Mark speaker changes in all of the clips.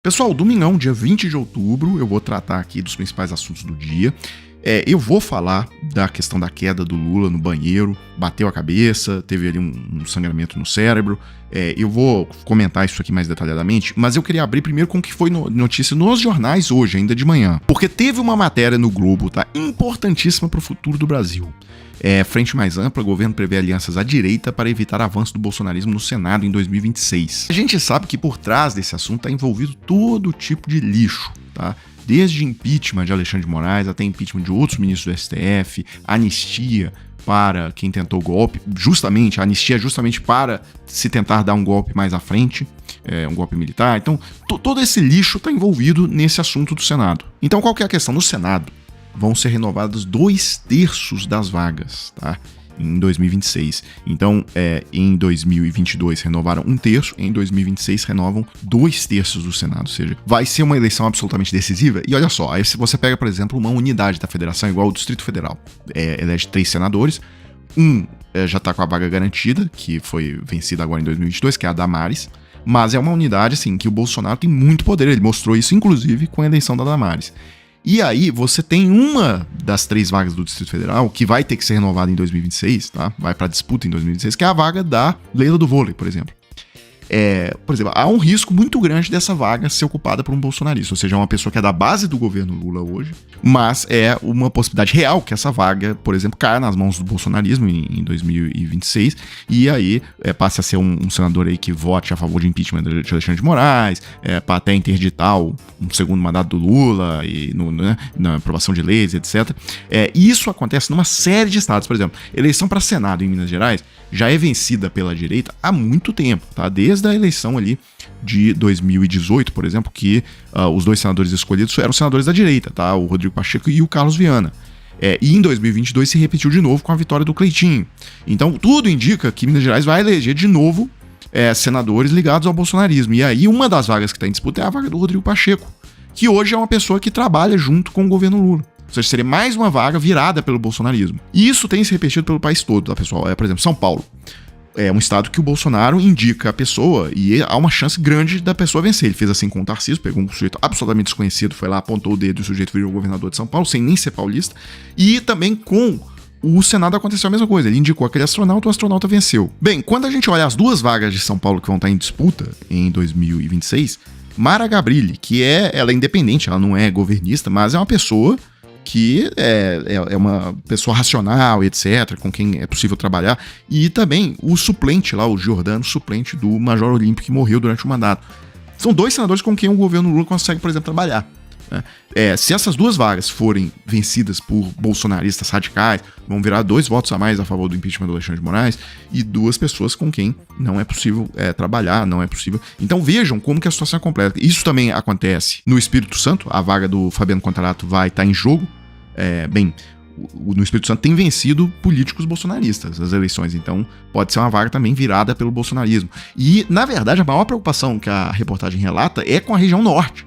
Speaker 1: Pessoal, domingão, dia 20 de outubro, eu vou tratar aqui dos principais assuntos do dia. Eu vou falar da questão da queda do Lula no banheiro, bateu a cabeça, teve ali um sangramento no cérebro. Eu vou comentar isso aqui mais detalhadamente, mas eu queria abrir primeiro com o que foi notícia nos jornais hoje, ainda de manhã. Porque teve uma matéria no Globo, tá? Importantíssima para o futuro do Brasil. Frente mais ampla, o governo prevê alianças à direita para evitar avanço do bolsonarismo no Senado em 2026. A gente sabe que por trás desse assunto está envolvido todo tipo de lixo, tá? Desde impeachment de Alexandre de Moraes até impeachment de outros ministros do STF, anistia para quem tentou golpe, a anistia justamente para se tentar dar um golpe mais à frente, um golpe militar. Então, todo esse lixo está envolvido nesse assunto do Senado. Então, qual que é a questão? No Senado, vão ser renovados 2/3 das vagas, tá? Em 2026. Então, em 2022 renovaram 1/3, em 2026 renovam 2/3 do Senado, ou seja, vai ser uma eleição absolutamente decisiva. E olha só, aí se você pega, por exemplo, uma unidade da federação igual ao Distrito Federal, elege 3 senadores, já está com a vaga garantida, que foi vencida agora em 2022, que é a Damares, mas é uma unidade assim, que o Bolsonaro tem muito poder, ele mostrou isso inclusive com a eleição da Damares. E aí você tem uma das 3 vagas do Distrito Federal que vai ter que ser renovada em 2026, tá? Vai para disputa em 2026, que é a vaga da Leila do Vôlei, por exemplo. Por exemplo, há um risco muito grande dessa vaga ser ocupada por um bolsonarista, ou seja, uma pessoa que é da base do governo Lula hoje, mas é uma possibilidade real que essa vaga, por exemplo, caia nas mãos do bolsonarismo em 2026 e aí passe a ser um senador aí que vote a favor de impeachment de Alexandre de Moraes, para até interditar um segundo mandato do Lula e na aprovação de leis, etc. E isso acontece numa série de estados, por exemplo, eleição para Senado em Minas Gerais já é vencida pela direita há muito tempo, tá? Desde a eleição ali de 2018, por exemplo, que os 2 senadores escolhidos eram senadores da direita, tá? O Rodrigo Pacheco e o Carlos Viana. E em 2022 se repetiu de novo com a vitória do Cleitinho. Então, tudo indica que Minas Gerais vai eleger de novo senadores ligados ao bolsonarismo. E aí, uma das vagas que está em disputa é a vaga do Rodrigo Pacheco, que hoje é uma pessoa que trabalha junto com o governo Lula. Ou seja, seria mais uma vaga virada pelo bolsonarismo. E isso tem se repetido pelo país todo, tá, pessoal? Por exemplo, São Paulo. É um estado que o Bolsonaro indica a pessoa e há uma chance grande da pessoa vencer. Ele fez assim com o Tarcísio, pegou um sujeito absolutamente desconhecido, foi lá, apontou o dedo e o sujeito virou governador de São Paulo, sem nem ser paulista. E também com o Senado aconteceu a mesma coisa. Ele indicou aquele astronauta, o astronauta venceu. Bem, quando a gente olha as 2 vagas de São Paulo que vão estar em disputa em 2026, Mara Gabrilli, que ela é independente, ela não é governista, mas é uma pessoa que é uma pessoa racional, etc., com quem é possível trabalhar, e também o suplente lá, o Giordano, suplente do Major Olímpio, que morreu durante o mandato. São 2 senadores com quem o governo Lula consegue, por exemplo, trabalhar. Né? Se essas 2 vagas forem vencidas por bolsonaristas radicais, vão virar 2 votos a mais a favor do impeachment do Alexandre de Moraes e 2 pessoas com quem não é possível trabalhar, não é possível. Então vejam como que a situação é completa. Isso também acontece no Espírito Santo, a vaga do Fabiano Contarato vai estar em jogo. No Espírito Santo tem vencido políticos bolsonaristas as eleições, então pode ser uma vaga também virada pelo bolsonarismo. E, na verdade, a maior preocupação que a reportagem relata é com a região norte,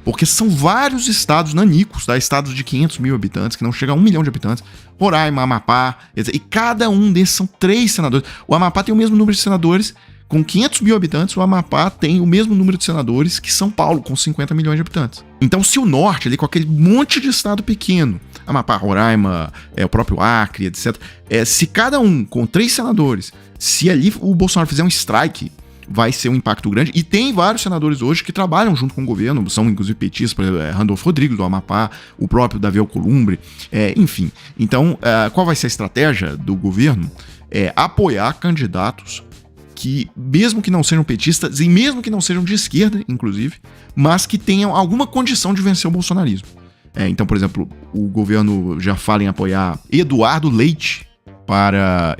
Speaker 1: porque são vários estados nanicos, tá? Estados de 500 mil habitantes, que não chegam a 1 milhão de habitantes, Roraima, Amapá, etc. E cada um desses são 3 senadores. O Amapá tem o mesmo número de senadores. Com 500 mil habitantes, o Amapá tem o mesmo número de senadores que São Paulo, com 50 milhões de habitantes. Então, se o norte, ali com aquele monte de estado pequeno, Amapá, Roraima, o próprio Acre, etc., se cada um com 3 senadores, se ali o Bolsonaro fizer um strike, vai ser um impacto grande. E tem vários senadores hoje que trabalham junto com o governo, são inclusive petistas, por exemplo, Randolfo Rodrigues, do Amapá, o próprio Davi Alcolumbre, enfim. Então, qual vai ser a estratégia do governo? Apoiar candidatos que, mesmo que não sejam petistas, e mesmo que não sejam de esquerda, inclusive, mas que tenham alguma condição de vencer o bolsonarismo. Então, por exemplo, o governo já fala em apoiar Eduardo Leite para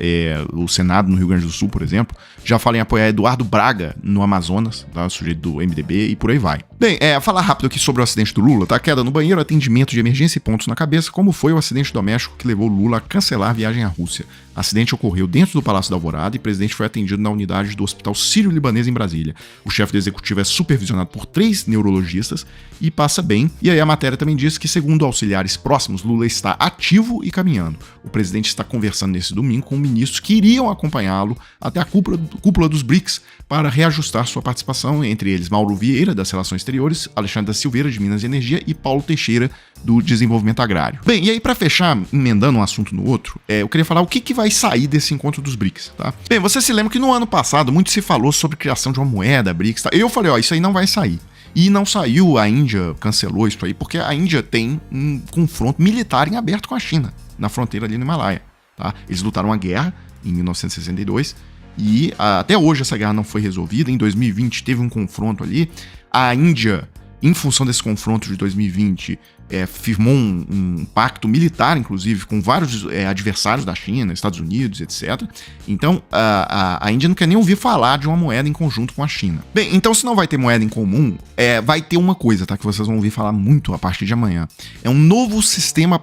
Speaker 1: o Senado no Rio Grande do Sul, por exemplo. Já fala em apoiar Eduardo Braga no Amazonas, tá? Sujeito do MDB, e por aí vai. Bem, falar rápido aqui sobre o acidente do Lula, tá? Queda no banheiro, atendimento de emergência e pontos na cabeça, como foi o acidente doméstico que levou Lula a cancelar a viagem à Rússia. O acidente ocorreu dentro do Palácio da Alvorada e o presidente foi atendido na unidade do Hospital Sírio-Libanês em Brasília. O chefe do executivo é supervisionado por 3 neurologistas e passa bem. E aí a matéria também diz que, segundo auxiliares próximos, Lula está ativo e caminhando. O presidente está conversando nesse domingo com ministros que iriam acompanhá-lo até a cúpula dos BRICS para reajustar sua participação, entre eles Mauro Vieira, das Relações Exteriores, Exteriores, Alexandre da Silveira, de Minas e Energia, e Paulo Teixeira, do Desenvolvimento Agrário. Bem, e aí para fechar, emendando um assunto no outro, eu queria falar o que vai sair desse encontro dos BRICS, tá? Bem, você se lembra que no ano passado muito se falou sobre criação de uma moeda BRICS, tá? Eu falei, isso aí não vai sair. E não saiu, a Índia cancelou isso aí, porque a Índia tem um confronto militar em aberto com a China, na fronteira ali no Himalaia, tá? Eles lutaram uma guerra em 1962 e até hoje essa guerra não foi resolvida. Em 2020 teve um confronto ali. A Índia, em função desse confronto de 2020, firmou um pacto militar, inclusive, com vários adversários da China, Estados Unidos, etc. Então, a Índia não quer nem ouvir falar de uma moeda em conjunto com a China. Bem, então se não vai ter moeda em comum, vai ter uma coisa, tá, que vocês vão ouvir falar muito a partir de amanhã. É um novo sistema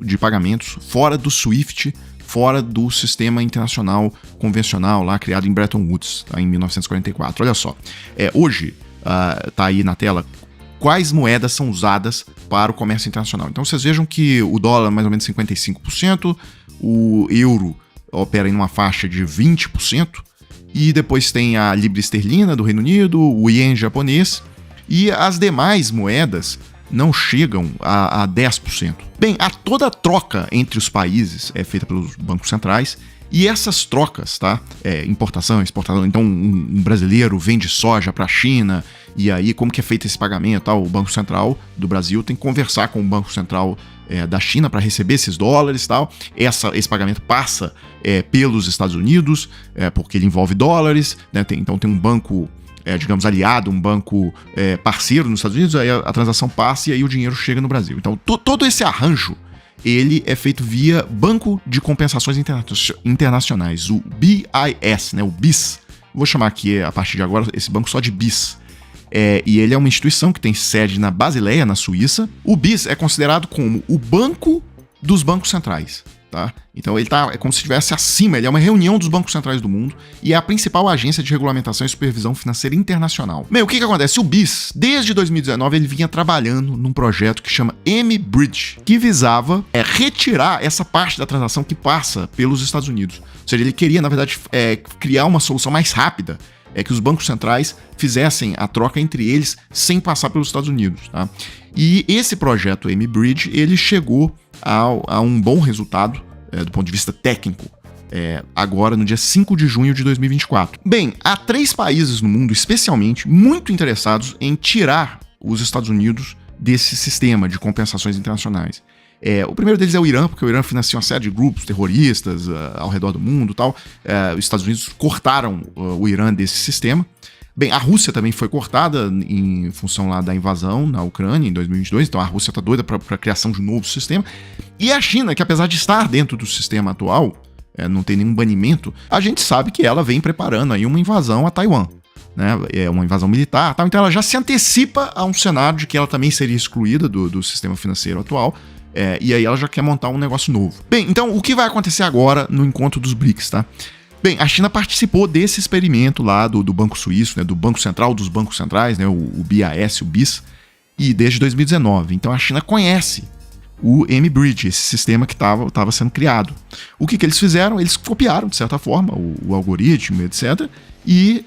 Speaker 1: de pagamentos fora do SWIFT, fora do sistema internacional convencional lá criado em Bretton Woods, tá, em 1944. Olha só, hoje tá aí na tela quais moedas são usadas para o comércio internacional. Então vocês vejam que o dólar mais ou menos 55%, o euro opera em uma faixa de 20%, e depois tem a libra esterlina do Reino Unido, o ien japonês, e as demais moedas não chegam a 10%. Bem, toda a troca entre os países é feita pelos bancos centrais, e essas trocas, tá? Importação, exportação. Então, um brasileiro vende soja para a China, e aí como que é feito esse pagamento? Tá? O Banco Central do Brasil tem que conversar com o Banco Central da China para receber esses dólares e tal. Esse pagamento passa pelos Estados Unidos, porque ele envolve dólares, né? Então tem um banco, digamos, aliado, um banco parceiro nos Estados Unidos, aí a transação passa e aí o dinheiro chega no Brasil. Então, todo esse arranjo, ele é feito via Banco de Compensações Internacionais, o BIS, né, o BIS. Vou chamar aqui, a partir de agora, esse banco só de BIS. E ele é uma instituição que tem sede na Basileia, na Suíça. O BIS é considerado como o banco dos bancos centrais, tá? Então ele é como se estivesse acima, ele é uma reunião dos bancos centrais do mundo e é a principal agência de regulamentação e supervisão financeira internacional. Bem, o que acontece? O BIS, desde 2019, ele vinha trabalhando num projeto que chama M-Bridge, que visava retirar essa parte da transação que passa pelos Estados Unidos. Ou seja, ele queria, na verdade, criar uma solução mais rápida, que os bancos centrais fizessem a troca entre eles sem passar pelos Estados Unidos, tá? E esse projeto M-Bridge, ele chegou a um bom resultado do ponto de vista técnico, agora no dia 5 de junho de 2024. Bem, há 3 países no mundo, especialmente, muito interessados em tirar os Estados Unidos desse sistema de compensações internacionais. O primeiro deles é o Irã, porque o Irã financia uma série de grupos terroristas ao redor do mundo e tal. Os Estados Unidos cortaram o Irã desse sistema. Bem, a Rússia também foi cortada em função lá da invasão na Ucrânia em 2022, então a Rússia está doida para a criação de um novo sistema. E a China, que apesar de estar dentro do sistema atual, não tem nenhum banimento, a gente sabe que ela vem preparando aí uma invasão a Taiwan, né? Uma invasão militar, tal. Então ela já se antecipa a um cenário de que ela também seria excluída do sistema financeiro atual. E aí ela já quer montar um negócio novo. Bem, então o que vai acontecer agora no encontro dos BRICS, tá? Bem, a China participou desse experimento lá do Banco Suíço, né, do Banco Central dos Bancos Centrais, né, o BIS, o BIS, e desde 2019. Então a China conhece o M-Bridge, esse sistema que estava sendo criado. O que eles fizeram? Eles copiaram, de certa forma, o algoritmo, etc., e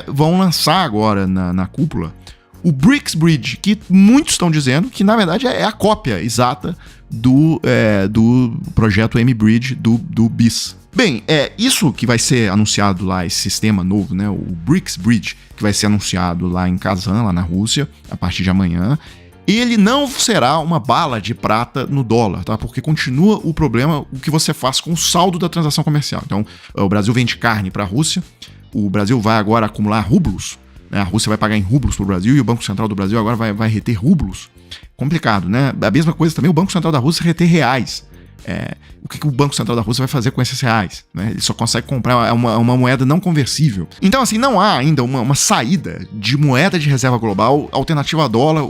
Speaker 1: vão lançar agora na cúpula o BRICS Bridge, que muitos estão dizendo que, na verdade, é a cópia exata do projeto M-Bridge do BIS. Bem, isso que vai ser anunciado lá, esse sistema novo, né, o BRICS Bridge, que vai ser anunciado lá em Kazan, lá na Rússia, a partir de amanhã, ele não será uma bala de prata no dólar, tá? Porque continua o problema, o que você faz com o saldo da transação comercial. Então, o Brasil vende carne para a Rússia, o Brasil vai agora acumular rublos, né? A Rússia vai pagar em rublos para o Brasil e o Banco Central do Brasil agora vai reter rublos. Complicado, né? A mesma coisa também, o Banco Central da Rússia reter reais. O que o Banco Central da Rússia vai fazer com esses reais, né? Ele só consegue comprar uma moeda não conversível. Então, assim, não há ainda uma saída de moeda de reserva global alternativa ao dólar.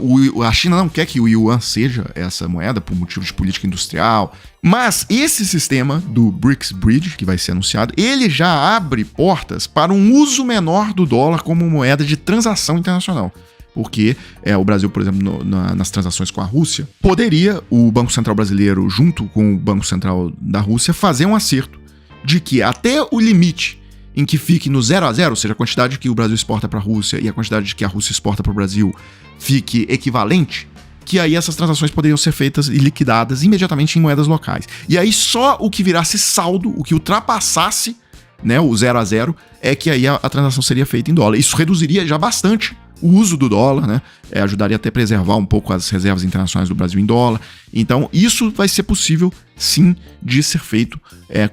Speaker 1: A China não quer que o yuan seja essa moeda por motivo de política industrial. Mas esse sistema do BRICS Bridge, que vai ser anunciado, ele já abre portas para um uso menor do dólar como moeda de transação internacional. Porque o Brasil, por exemplo, nas transações com a Rússia, poderia o Banco Central brasileiro, junto com o Banco Central da Rússia, fazer um acerto de que até o limite em que fique no 0 a 0, ou seja, a quantidade que o Brasil exporta para a Rússia e a quantidade que a Rússia exporta para o Brasil fique equivalente, que aí essas transações poderiam ser feitas e liquidadas imediatamente em moedas locais. E aí só o que virasse saldo, o que ultrapassasse, né, o 0 a 0, é que aí a transação seria feita em dólar. Isso reduziria já bastante o uso do dólar, né? Ajudaria até a preservar um pouco as reservas internacionais do Brasil em dólar. Então, isso vai ser possível, sim, de ser feito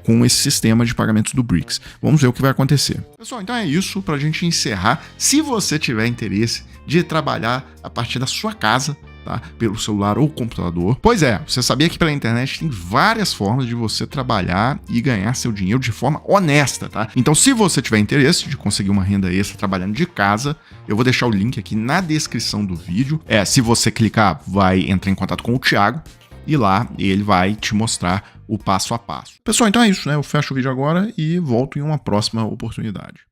Speaker 1: com esse sistema de pagamentos do BRICS. Vamos ver o que vai acontecer. Pessoal, então é isso para a gente encerrar. Se você tiver interesse de trabalhar a partir da sua casa, tá? Pelo celular ou computador. Pois é, você sabia que pela internet tem várias formas de você trabalhar e ganhar seu dinheiro de forma honesta, tá? Então, se você tiver interesse de conseguir uma renda extra trabalhando de casa, eu vou deixar o link aqui na descrição do vídeo. Se você clicar, vai entrar em contato com o Thiago e lá ele vai te mostrar o passo a passo. Pessoal, então é isso, né? Eu fecho o vídeo agora e volto em uma próxima oportunidade.